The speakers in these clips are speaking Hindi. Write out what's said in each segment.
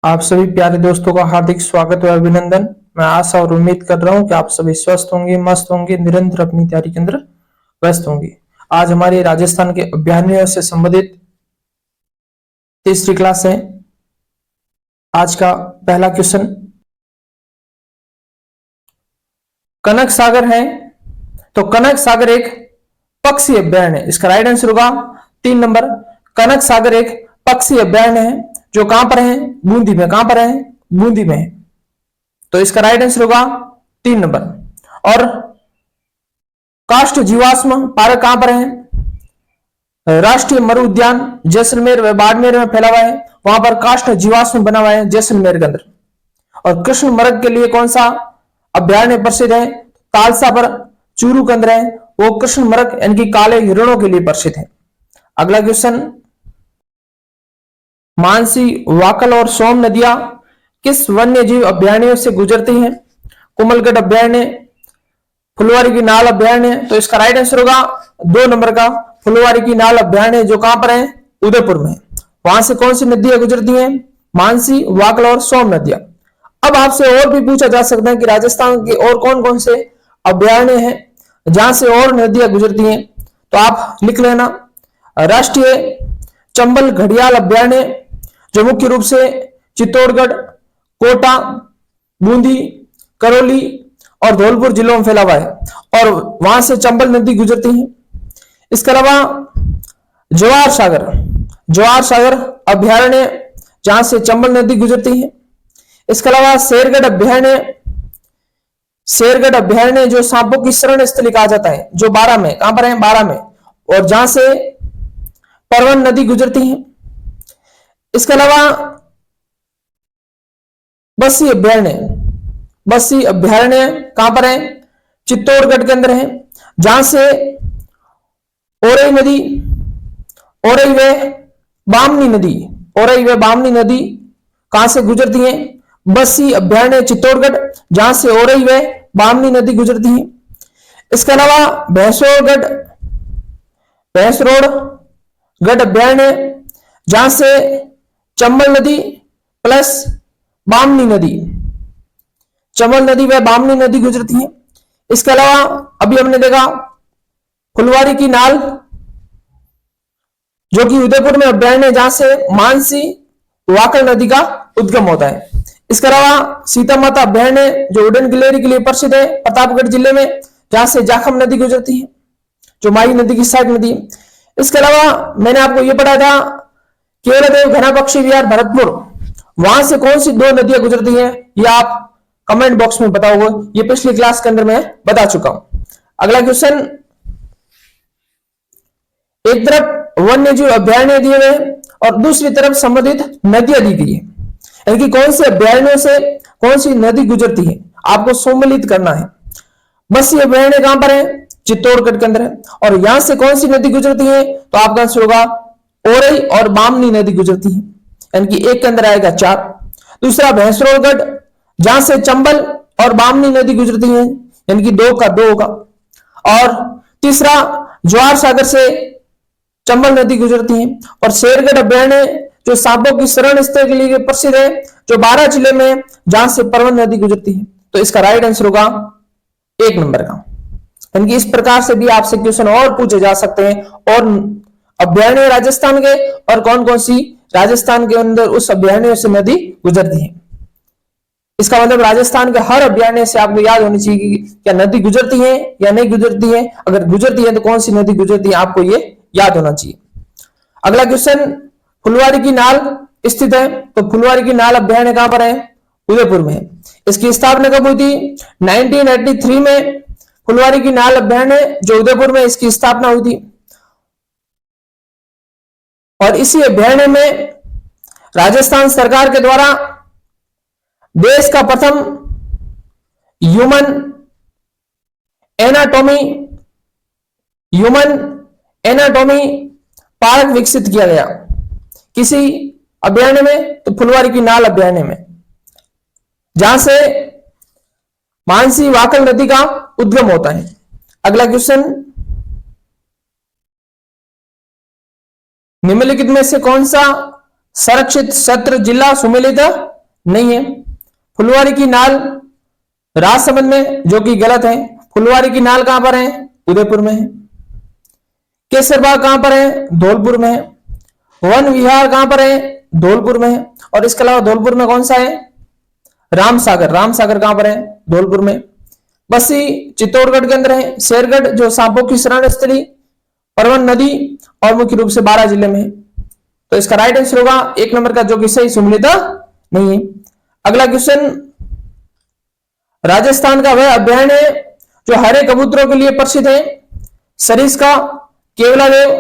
आप सभी प्यारे दोस्तों का हार्दिक स्वागत और अभिनंदन। मैं आशा और उम्मीद कर रहा हूं कि आप सभी स्वस्थ होंगे, मस्त होंगे, निरंतर अपनी तैयारी के अंदर व्यस्त होंगे। आज हमारी राजस्थान के अभ्यारण्यों से संबंधित तीसरी क्लास है। आज का पहला क्वेश्चन कनक सागर है, तो कनक सागर एक पक्षी अभ्यारण्य है। इसका राइट आंसर होगा 3 नंबर। कनक सागर एक पक्षी अभ्यारण्य है जो कहां पर है? बूंदी में। कहां पर है? बूंदी में है। तो इसका राइट आंसर होगा 3 नंबर। और काष्ठ जीवाश्म पार्क कहां पर है? राष्ट्रीय मरु उद्यान जैसलमेर व बाड़मेर में फैला हुआ है। वहां पर काष्ठ जीवाश्म बना हुआ है जैसलमेर के अंदर। और कृष्ण मृग के लिए कौन सा अभ्यारण्य प्रसिद्ध है? तालसा पर चूरू के अंदर है। वो कृष्ण मृग यानी कि काले हिरणों के लिए प्रसिद्ध है। अगला क्वेश्चन मानसी, वाकल और सोम नदियां किस वन्य जीव अभ्यारण्यों से गुजरती हैं? कुमलगढ़ अभ्यारण्य, फुलवारी की नाल अभ्यारण्य। तो इसका राइट आंसर होगा 2 नंबर का फुलवारी की नाल अभ्यारण्य, जो कहां पर है? उदयपुर में। वहां से कौन सी नदियां गुजरती हैं? मानसी, वाकल और सोम नदियां। अब आपसे और भी पूछा जा सकता है कि राजस्थान के और कौन कौन से अभ्यारण्य हैं जहां से और नदियां गुजरती हैं, तो आप लिख लेना। राष्ट्रीय चंबल घड़ियाल अभ्यारण्य जो मुख्य रूप से चित्तौड़गढ़, कोटा, बूंदी, करौली और धौलपुर जिलों में फैला हुआ है और वहां से चंबल नदी गुजरती है। इसके अलावा जवाहर सागर अभ्यारण्य जहां से चंबल नदी गुजरती है। इसके अलावा शेरगढ़ अभ्यारण्य जो सांपों की शरण स्थली कहा जाता है, जो 12 में। कहां पर है? 12 में। और जहां से परवन नदी गुजरती है। इसके अलावा बस्सी अभ्यारण्य कहां पर है? चित्तौड़गढ़ के अंदर है, जहां से ओरई व बामनी नदी कहां से गुजरती है? बस्सी अभ्यारण्य चित्तौड़गढ़, जहां से ओरई व बामनी नदी गुजरती है। इसके अलावा भैंसरोड अभ्यारण्य जहां से चंबल नदी प्लस बामनी व बामनी नदी गुजरती है। इसके अलावा अभी हमने देखा फुलवारी की नाल जो कि उदयपुर में अभ्यारण्य, जहां से मानसी वाकल नदी का उद्गम होता है। इसके अलावा सीता माता अभ्यारण्य जो उड़न गिलेरी के लिए प्रसिद्ध है, प्रतापगढ़ जिले में, जहां से जाखम नदी गुजरती है, जो माही नदी की सहायक नदी है। इसके अलावा मैंने आपको यह पढ़ा था केवलदेव घना पक्षी विहार भरतपुर, वहां से कौन सी 2 नदियां गुजरती हैं, ये आप कमेंट बॉक्स में बताओगे। ये पिछली क्लास के अंदर मैं बता चुका हूं। अगला क्वेश्चन, एक तरफ वन्य जीव अभ्यारण्य दिए गए और दूसरी तरफ संबंधित नदियां दी गई है, यानी कि कौन से अभ्यारण्यों से कौन सी नदी गुजरती है, आपको सम्मिलित करना है। बस्सी अभ्यारण्य कहां पर है? चित्तौड़गढ़ के अंदर है। और यहां से कौन सी नदी गुजरती है, तो आपका आंसर होगा ओरई और बामनी नदी गुजरती है, यानी कि 1 के अंदर आएगा 4। दूसरा भैंसरोडगढ़, जहां से चंबल और बामनी नदी गुजरती है, यानी कि 2 का 2 होगा। और तीसरा जवाहर सागर से चंबल नदी गुजरती है। और शेरगढ़ अभ्यारण्य जो सांपों की शरण स्थल के लिए प्रसिद्ध है, जो 12 जिले में, जहां से परवन नदी गुजरती है। तो इसका राइट आंसर होगा 1 नंबर का। यानी कि इस प्रकार से भी आपसे क्वेश्चन और पूछे जा सकते हैं, और अभ्यारण्य राजस्थान के और कौन कौन सी राजस्थान के अंदर उस अभ्यारण्य से नदी गुजरती है। इसका मतलब राजस्थान के हर अभ्यारण्य से आपको याद होनी चाहिए कि क्या नदी गुजरती है या नहीं गुजरती है। अगर गुजरती है तो कौन सी नदी गुजरती है, आपको ये याद होना चाहिए। अगला क्वेश्चन, फुलवारी की नाल स्थित है, तो फुलवारी की नाल अभ्यारण्य कहां पर है? उदयपुर में है। इसकी स्थापना कब हुई थी? 1983 में फुलवारी की नाल अभ्यारण्य जो उदयपुर में, इसकी स्थापना हुई थी। और इसी अभ्यारण्य में राजस्थान सरकार के द्वारा देश का प्रथम ह्यूमन एनाटॉमी पार्क विकसित किया गया। किसी अभ्यारण्य में? तो फुलवारी की नाल अभ्यारण्य में, जहां से मानसी वाकल नदी का उद्गम होता है। अगला क्वेश्चन, निम्नलिखित में से कौन सा संरक्षित क्षेत्र जिला सम्मिलित नहीं है। फुलवारी की नाल राजसमंद में, जो कि गलत है। फुलवारी की नाल कहां पर है? उदयपुर में है। केसरबाग कहां पर है? धौलपुर में है। वन विहार कहां पर है? धौलपुर में है। और इसके अलावा धौलपुर में कौन सा है? रामसागर। रामसागर कहां पर है? धौलपुर में। बस्सी चित्तौड़गढ़ के अंदर है। शेरगढ़ जो सांपों की शरण स्थली, परवन नदी और मुख्य रूप से 12 जिले में है। तो इसका राइट आंसर होगा 1 नंबर का, जो कि सही सुमलित नहीं है। अगला क्वेश्चन, राजस्थान का वह अभ्यारण्य जो हरे कबूतरों के लिए प्रसिद्ध है। सरिस्का, केवलादेव,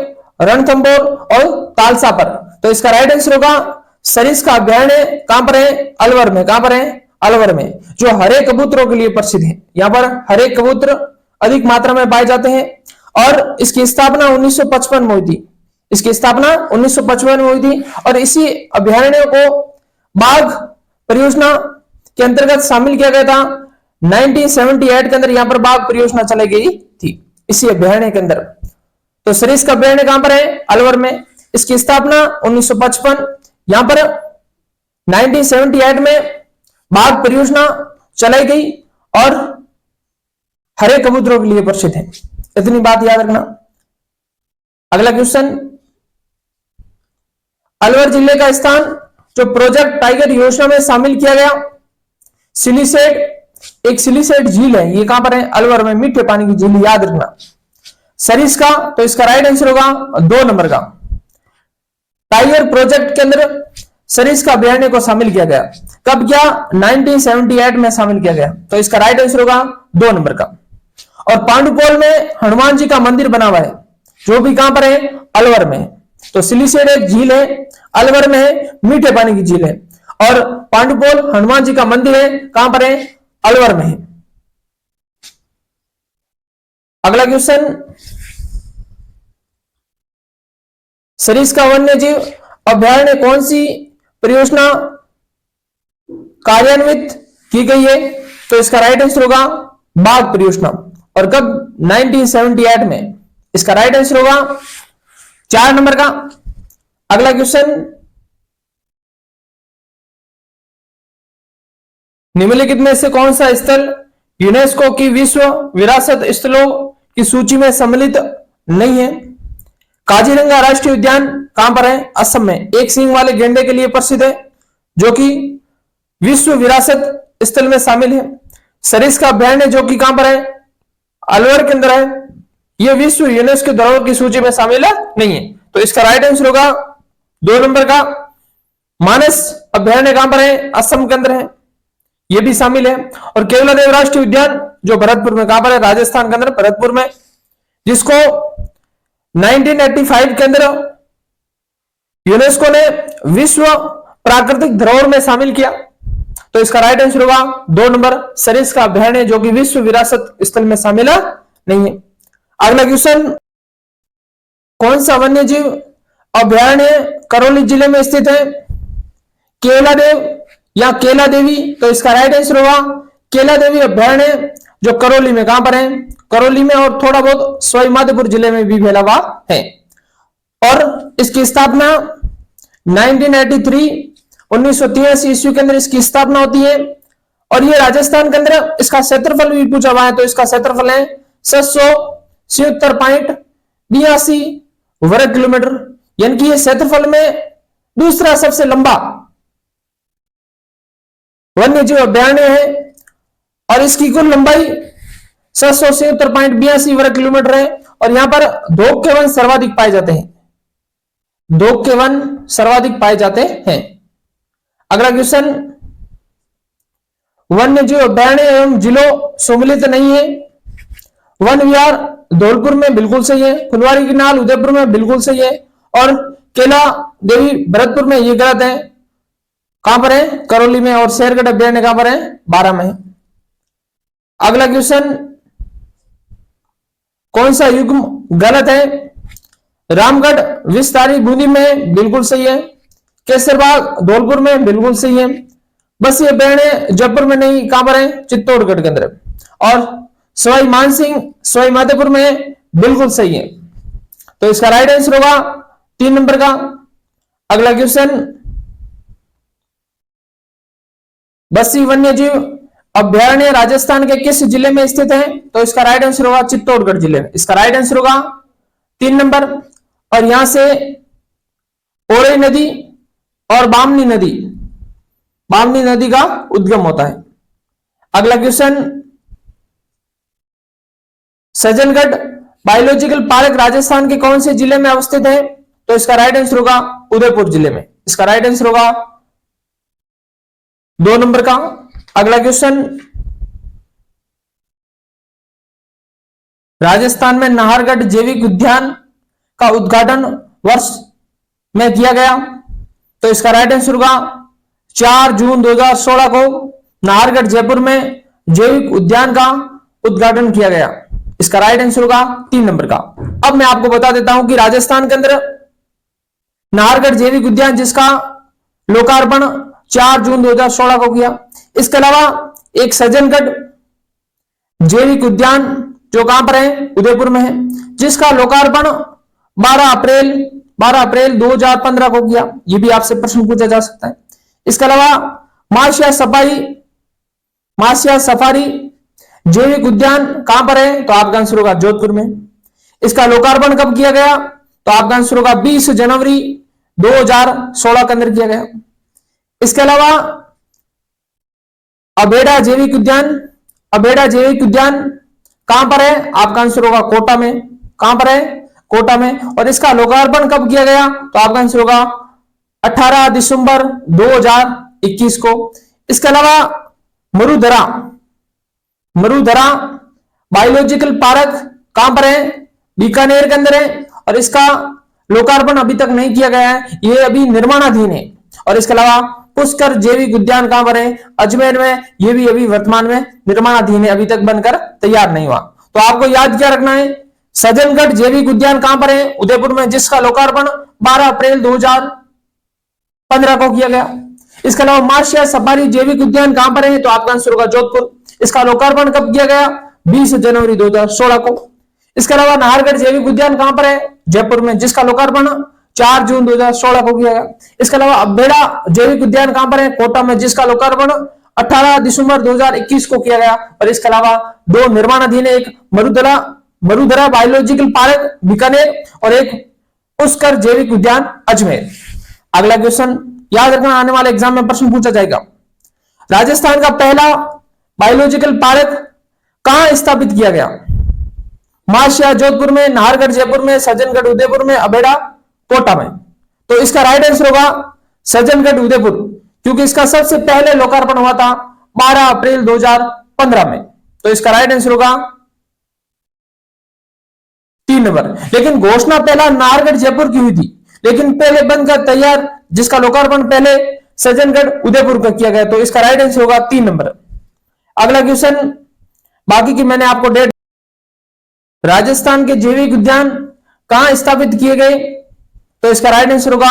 रणथंभौर और तालसापर। तो इसका राइट आंसर होगा सरिस्का अभ्यारण्य कहां पर है? अलवर में। कहां पर है? अलवर में, जो हरे कबूतरों के लिए प्रसिद्ध है। यहां पर हरे कबूतर अधिक मात्रा में पाए जाते हैं और इसकी स्थापना 1955 में हुई थी। इसकी स्थापना 1955 में हुई थी और इसी अभ्यारण्य को बाघ परियोजना के अंतर्गत शामिल किया गया था। 1978 के अंदर यहां पर बाघ परियोजना चलाई गई थी इसी अभ्यारण्य के अंदर। तो सरिस्का अभ्यारण्य कहां पर है? अलवर में। इसकी स्थापना 1955, यहां पर 1978 में बाघ परियोजना चलाई गई और हरे कबूतरों के लिए प्रसिद्ध है। इतनी बात याद रखना। अगला क्वेश्चन, अलवर जिले का स्थान जो प्रोजेक्ट टाइगर योजना में शामिल किया गया, सिलीसेड, एक सिलीसेड झील है। ये कहां पर है? अलवर में, मीठे पानी की झील, याद रखना। सरिस्का, तो इसका राइट आंसर होगा 2 नंबर का। टाइगर प्रोजेक्ट के अंदर सरिस्का अभ्यारण्य को शामिल किया गया। कब किया? 1978 में शामिल किया गया। तो इसका राइट आंसर होगा 2 नंबर का। और पांडुपोल में हनुमान जी का मंदिर बना हुआ है, जो भी कहां पर है? अलवर में। तो सिलीसेड एक झील है, अलवर में है, मीठे पानी की झील है। और पांडुपोल हनुमान जी का मंदिर है, कहां पर है? अलवर में है। अगला क्वेश्चन, सरिस्का वन्य जीव अभ्यारण्य कौन सी परियोजना कार्यान्वित की गई है? तो इसका राइट आंसर होगा बाघ परियोजना। और कब? 1978 में। इसका राइट आंसर होगा 4 नंबर का। अगला क्वेश्चन, निम्नलिखित में से कौन सा स्थल यूनेस्को की विश्व विरासत स्थलों की सूची में सम्मिलित नहीं है? काजीरंगा राष्ट्रीय उद्यान कहां पर है? असम में। एक सींग वाले गेंडे के लिए प्रसिद्ध है, जो कि विश्व विरासत स्थल में शामिल है। सरिस्का अभ्यारण्य जो कि कहां पर है? अलवर के अंदर है। यह विश्व यूनेस्को धरोहर की सूची में शामिल नहीं है। तो इसका राइट आंसर होगा 2 नंबर का। मानस अभ्यारण्य कहां पर है? असम के अंदर है, यह भी शामिल है। और केवलादेव राष्ट्रीय उद्यान जो भरतपुर में, कहां पर है? राजस्थान के अंदर, भरतपुर में, जिसको 1985 के अंदर यूनेस्को ने विश्व प्राकृतिक धरोहर में शामिल किया। तो इसका राइट आंसर होगा 2 नंबर, सरिस्का अभ्यारण्य जो कि विश्व विरासत स्थल में शामिल नहीं है। अगला क्वेश्चन, कौन सा वन्य जीव अभ्यारण्य करौली जिले में स्थित है? केलादेव या केला देवी? तो इसका राइट आंसर होगा केला देवी अभ्यारण्य जो करौली में, कहां पर है? करौली में, और थोड़ा बहुत सवाई माधोपुर जिले में भी फैला हुआ है। और इसकी स्थापना 1983 1983 ईस्वी के अंदर इसकी स्थापना होती है। और ये राजस्थान के अंदर, इसका क्षेत्रफल भी पूछा हुआ है। तो इसका क्षेत्रफल है 777.82 वर्ग किलोमीटर, यानी कि ये क्षेत्रफल में दूसरा सबसे लंबा वन्य जीव अभ्यारण्य है। और इसकी कुल लंबाई 777.82 वर्ग किलोमीटर है। और यहां पर धोक के वन सर्वाधिक पाए जाते हैं। धोक के वन सर्वाधिक पाए जाते हैं। अगला क्वेश्चन, वन्य जीव अभ्यारण्य एवं जिलों सम्मिलित नहीं है। वन विहार धौलपुर में बिल्कुल सही है। फुलवारी की नाल उदयपुर में बिल्कुल सही है। और केला देवी भरतपुर में, ये गलत है। कहां पर है? करौली में। और शेरगढ़ अभ्यारण्य कहां पर है? 12 में। अगला क्वेश्चन, कौन सा युग्म गलत है? रामगढ़ विस्तारी बूंदी में बिल्कुल सही है। केसरबाग धौलपुर में बिल्कुल सही है। बस ये अभ्यारण्य जयपुर में नहीं, कहां पर है? चित्तौड़गढ़ के अंदर। और सवाई मानसिंह सवाई माधोपुर में बिल्कुल सही है। तो इसका राइट आंसर होगा 3 नंबर का। अगला क्वेश्चन, बस्सी वन्य जीव अभ्यारण्य राजस्थान के किस जिले में स्थित है? तो इसका राइट आंसर होगा चित्तौड़गढ़ जिले में। इसका राइट आंसर होगा 3 नंबर। और यहां से ओरई नदी और बामनी नदी का उद्गम होता है। अगला question, Sajjangarh biological park Rajasthan के कौन से जिले में अवस्थित है? तो इसका राइट आंसर होगा उदयपुर जिले में। इसका राइट आंसर होगा 2 नंबर का। अगला क्वेश्चन, राजस्थान में नाहरगढ़ जैविक उद्यान का उद्घाटन वर्ष में किया गया? तो इसका राइट आंसर होगा 4 जून 2016 को नाहरगढ़ जयपुर में जैविक उद्यान का उद्घाटन किया गया। इसका राइट आंसर होगा 3 नंबर का। अब मैं आपको बता देता हूं कि राजस्थान के अंदर नाहरगढ़ जैविक उद्यान जिसका लोकार्पण 4 जून 2016 को किया। इसके अलावा एक सज्जनगढ़ जैविक उद्यान जो कहां पर है? उदयपुर में है, जिसका लोकार्पण 12 अप्रैल 2015 को किया। यह भी आपसे प्रश्न पूछा जा सकता है। इसके अलावा मासिया सफारी जैविक उद्यान कहां पर है? तो आपका आंसर होगा जोधपुर में। इसका लोकार्पण कब किया गया? तो आपका आंसर होगा 20 जनवरी 2016 के अंदर किया गया। इसके अलावा अबेड़ा जैविक उद्यान कहां पर है? आपका आंसर होगा कोटा में। कहां पर है? कोटा में। और इसका लोकार्पण कब किया गया? तो आपका आंसर होगा 18 दिसंबर 2021 को। इसके अलावा मरुधरा बायोलॉजिकल पार्क कहां पर है? बीकानेर के अंदर है। और इसका लोकार्पण अभी तक नहीं किया गया है, यह अभी निर्माणाधीन है। और इसके अलावा पुष्कर जैविक उद्यान कहां पर है? अजमेर में। यह भी अभी वर्तमान में निर्माणाधीन है, अभी तक बनकर तैयार नहीं हुआ। तो आपको याद क्या रखना है? सज्जनगढ़ जैविक उद्यान कहां पर है? उदयपुर में, जिसका लोकार्पण 12 अप्रैल 2015 को किया गया। इसके अलावा मासिया सफारी जैविक उद्यान कहां पर है? तो आपका आंसर होगा जोधपुर। इसका लोकार्पण कब किया गया? 20 जनवरी 2016 को। इसके अलावा नाहरगढ़ जैविक उद्यान कहां पर है? जयपुर में, जिसका लोकार्पण 4 जून 2016 को किया गया। इसके अलावा अबेड़ा जैविक उद्यान कहां पर है? कोटा में, जिसका लोकार्पण 18 दिसंबर 2021 को किया गया। और इसके अलावा 2 निर्माणाधीन, एक मरुधरा बायोलॉजिकल पार्क बीकानेर और एक पुष्कर जैविक उद्यान अजमेर। अगला क्वेश्चन याद रखना, आने वाले एग्जाम में प्रश्न पूछा जाएगा। राजस्थान का पहला बायोलॉजिकल पार्क कहां स्थापित किया गया? मासिया जोधपुर में, नाहरगढ़ जयपुर में, सज्जनगढ़ उदयपुर में, अबेड़ा कोटा में। तो इसका राइट आंसर होगा सज्जनगढ़ उदयपुर, क्योंकि इसका सबसे पहले लोकार्पण हुआ था 12 अप्रैल 2015 में। तो इसका राइट आंसर होगा 3 नंबर। लेकिन घोषणा पहला नाहरगढ़ जयपुर की हुई थी, लेकिन पहले बनकर तैयार जिसका लोकार्पण पहले सज्जनगढ़ उदयपुर का किया गया। तो इसका राइट आंसर होगा 3 नंबर। अगला क्वेश्चन, बाकी की मैंने आपको डेट। राजस्थान के जैविक उद्यान कहां स्थापित किए गए? तो इसका राइट आंसर होगा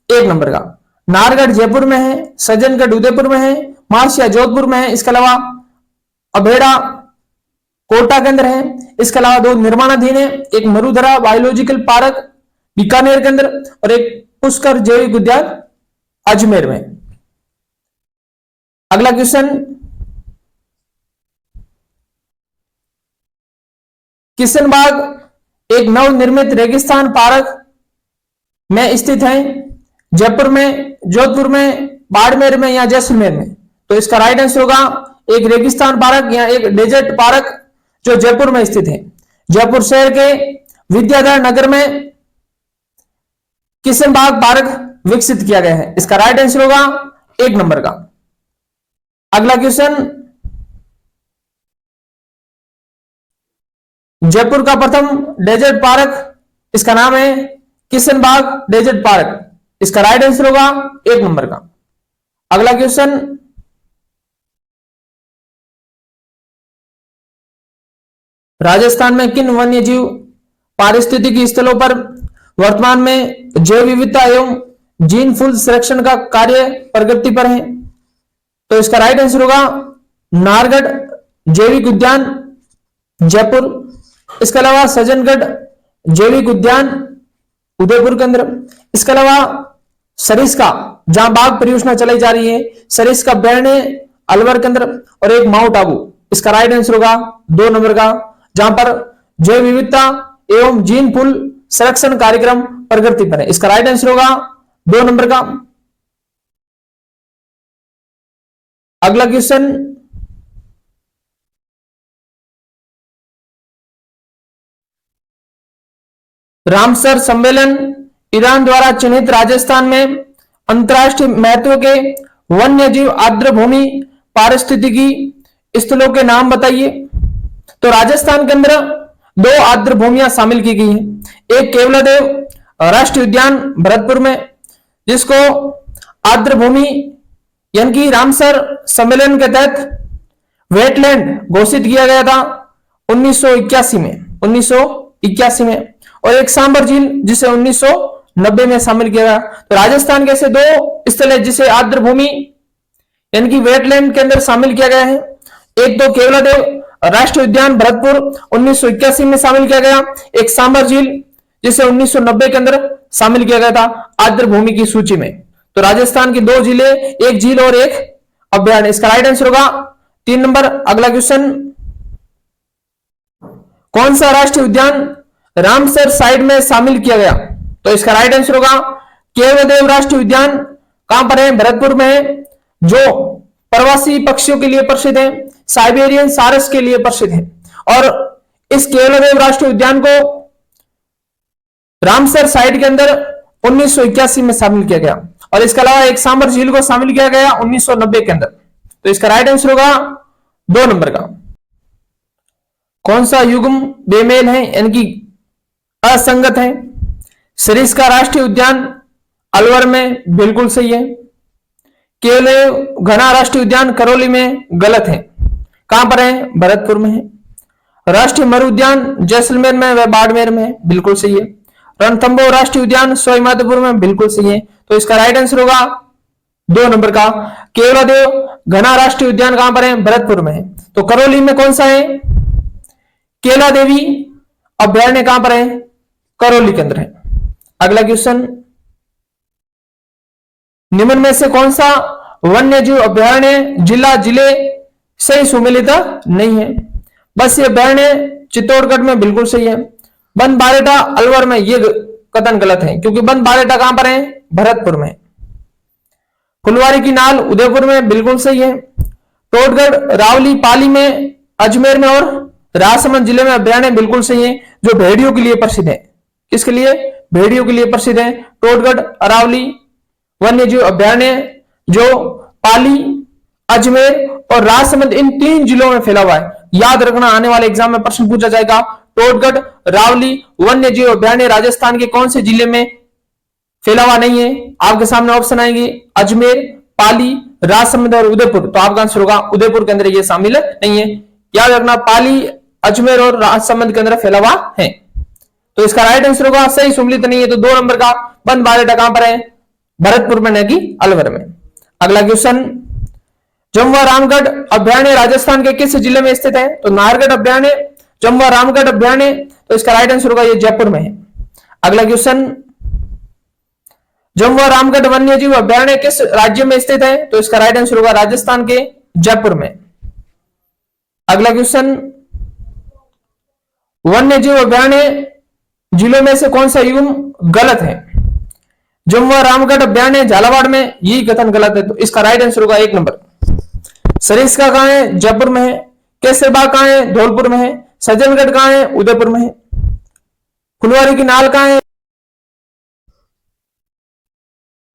1 नंबर का। नाहरगढ़ जयपुर में है, सज्जनगढ़ उदयपुर में है, मासिया जोधपुर में है। इसके अलावा अबेड़ा कोटा के अंदर है। इसके अलावा 2 निर्माणाधीन है, एक मरुधरा बायोलॉजिकल पार्क बीकानेर के अंदर और एक पुष्कर जैविक उद्यान अजमेर में। अगला क्वेश्चन, किशनबाग एक नवनिर्मित रेगिस्तान पार्क में स्थित है, जयपुर में, जोधपुर में, बाड़मेर में या जैसलमेर में। तो इसका राइट आंसर होगा एक रेगिस्तान पार्क या एक डेजर्ट पार्क जो जयपुर में स्थित है। जयपुर शहर के विद्याधर नगर में किशनबाग पार्क विकसित किया गया है। इसका राइट आंसर होगा 1 नंबर का। अगला क्वेश्चन, जयपुर का प्रथम डेजर्ट पार्क, इसका नाम है किशनबाग डेजर्ट पार्क। इसका राइट आंसर होगा 1 नंबर का। अगला क्वेश्चन, राजस्थान में किन वन्य जीव पारिस्थितिकी स्थलों पर वर्तमान में जैव विविधता एवं जीन फूल संरक्षण का कार्य प्रगति पर है? तो इसका राइट आंसर होगा नाहरगढ़ जैविक उद्यान जयपुर। इसके अलावा सज्जनगढ़ जैविक उद्यान उदयपुर के अंदर। इसके अलावा सरिस्का, जहां बाघ परियोजना चलाई जा रही है, सरिस्का अभ्यारण्य अलवर के अंदर, और एक माउंट आबू। इसका राइट आंसर होगा 2 नंबर का, जहां पर जैव विविधता एवं जीन पूल संरक्षण कार्यक्रम प्रगति पर है। इसका राइट आंसर होगा 2 नंबर का। अगला क्वेश्चन, रामसर सम्मेलन ईरान द्वारा चिन्हित राजस्थान में अंतरराष्ट्रीय महत्व के वन्य जीव आर्द्रभूमि पारिस्थितिकी स्थलों के नाम बताइए। तो राजस्थान के अंदर 2 आर्द्रभूमियां शामिल की गई हैं। एक केवलादेव राष्ट्रीय उद्यान भरतपुर में, जिसको आर्द्रभूमि यानी कि रामसर सम्मेलन के तहत वेटलैंड घोषित किया गया था 1981 में, और एक सांबर झील जिसे 1990 में शामिल किया गया। तो राजस्थान के ऐसे 2 स्थल है जिसे आर्द्रभूमि यानी कि वेटलैंड के अंदर शामिल किया गया है। एक तो केवलादेव राष्ट्रीय उद्यान भरतपुर 1981 में शामिल किया गया, एक सांबर झील जिसे 1990 के अंदर शामिल किया गया था आर्द्रभूमि की सूची में। तो राजस्थान की 2 जिले, एक झील और एक अभ्यारण्य। इसका राइट आंसर होगा 3 नंबर। अगला क्वेश्चन, कौन सा राष्ट्रीय उद्यान रामसर साइट में शामिल किया गया? तो इसका राइट आंसर होगा केवलादेव राष्ट्रीय उद्यान। कहां पर है? भरतपुर में है, जो प्रवासी पक्षियों के लिए प्रसिद्ध है, साइबेरियन सारस के लिए प्रसिद्ध है। और इस केवलादेव राष्ट्रीय उद्यान को रामसर साइट के अंदर 1981 में शामिल किया गया, और इसके अलावा एक सांबर झील को शामिल किया गया 1990 के अंदर। तो इसका राइट आंसर होगा 2 नंबर का। कौन सा युग्म बेमेल है यानी कि असंगत है? सरिस्का राष्ट्रीय उद्यान अलवर में बिल्कुल सही है। केवलादेव घना राष्ट्रीय उद्यान करौली में गलत है। कहां पर है? भरतपुर में है। राष्ट्रीय मरु उद्यान जैसलमेर में व बाड़मेर में, बिल्कुल सही है। रणथंभौर राष्ट्रीय उद्यान सवाईमाधोपुर में, बिल्कुल सही है। तो इसका राइट आंसर होगा 2 नंबर का। केवलादेव घना राष्ट्रीय उद्यान कहां पर है? भरतपुर में है। तो करौली में कौन सा है? केला देवी अभ्यारण्य कहां पर है? करौली के अंदर है। अगला क्वेश्चन, निम्न में से कौन सा वन्य जीव अभ्यारण्य जिले से सुमेलित नहीं है? बस ये अभ्यारण्य चित्तौड़गढ़ में बिल्कुल सही है। बन बारेटा अलवर में, ये कथन गलत है, क्योंकि बन बारेटा कहां पर है? भरतपुर में। फुलवारी की नाल उदयपुर में, बिल्कुल सही है। टोटगढ़ रावली पाली में, अजमेर में और राजसमंद जिले में अभ्यारण्य बिल्कुल सही है, जो भेड़ियों के लिए प्रसिद्ध है। किसके लिए? भेड़ियों के लिए प्रसिद्ध है। टोटगढ़ अरावली वन्य जीव अभ्यारण्य जो पाली, अजमेर और राजसमंद इन 3 जिलों में फैला हुआ है। याद रखना, आने वाले एग्जाम में प्रश्न पूछा जाएगा। टोटगढ़ रावली वन्य जीव अभ्यारण्य राजस्थान के कौन से जिले में फैला हुआ नहीं है? आपके सामने ऑप्शन आएंगे अजमेर, पाली, राजसमंद और उदयपुर। तो आपका आंसर होगा उदयपुर के अंदर ये शामिल नहीं है। याद रखना, पाली, अजमेर और राजसमंद के अंदर फैला हुआ है। तो इसका राइट आंसर होगा सही सुमिलित नहीं है, तो 2 नंबर का बन बारेटा कहां पर है? भरतपुर में, नहीं कि अलवर में। अगला क्वेश्चन, जमुआ रामगढ़ अभ्यारण्य राजस्थान के किस जिले में स्थित है? तो नाहरगढ़ अभ्यारण्य, जमुआ रामगढ़ अभ्यारण्य। तो इसका राइट आंसर होगा ये जयपुर में है। अगला क्वेश्चन, जमुआ रामगढ़ वन्य जीव अभ्यारण्य किस राज्य में स्थित है? तो इसका राइट आंसर होगा राजस्थान के जयपुर में। अगला क्वेश्चन, वन्य जीव अभ्यारण्य जिलों में से कौन सा युग्म गलत है? जमुआ रामगढ़ अभ्यारण्य झालावाड़ में, यही कथन गलत है। तो इसका राइट आंसर होगा 1 नंबर। सरिस्का कहां है? जयपुर में है। केसरबाग कहां है? धौलपुर में है। सज्जनगढ़ कहां है? उदयपुर में है। फुलवारी की नाल कहां है?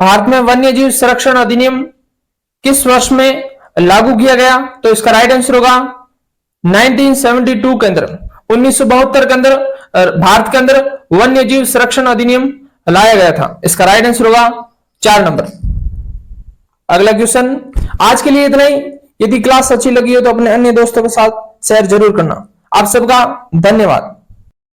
भारत में वन्य जीव संरक्षण अधिनियम किस वर्ष में लागू किया गया? तो इसका राइट आंसर होगा 1972 के अंदर, 1972 के अंदर भारत के अंदर वन्य जीव संरक्षण अधिनियम लाया गया था। इसका राइट आंसर होगा 4 नंबर। अगला क्वेश्चन, आज के लिए इतना ही। यदि क्लास अच्छी लगी हो तो अपने अन्य दोस्तों के साथ शेयर जरूर करना। आप सबका धन्यवाद।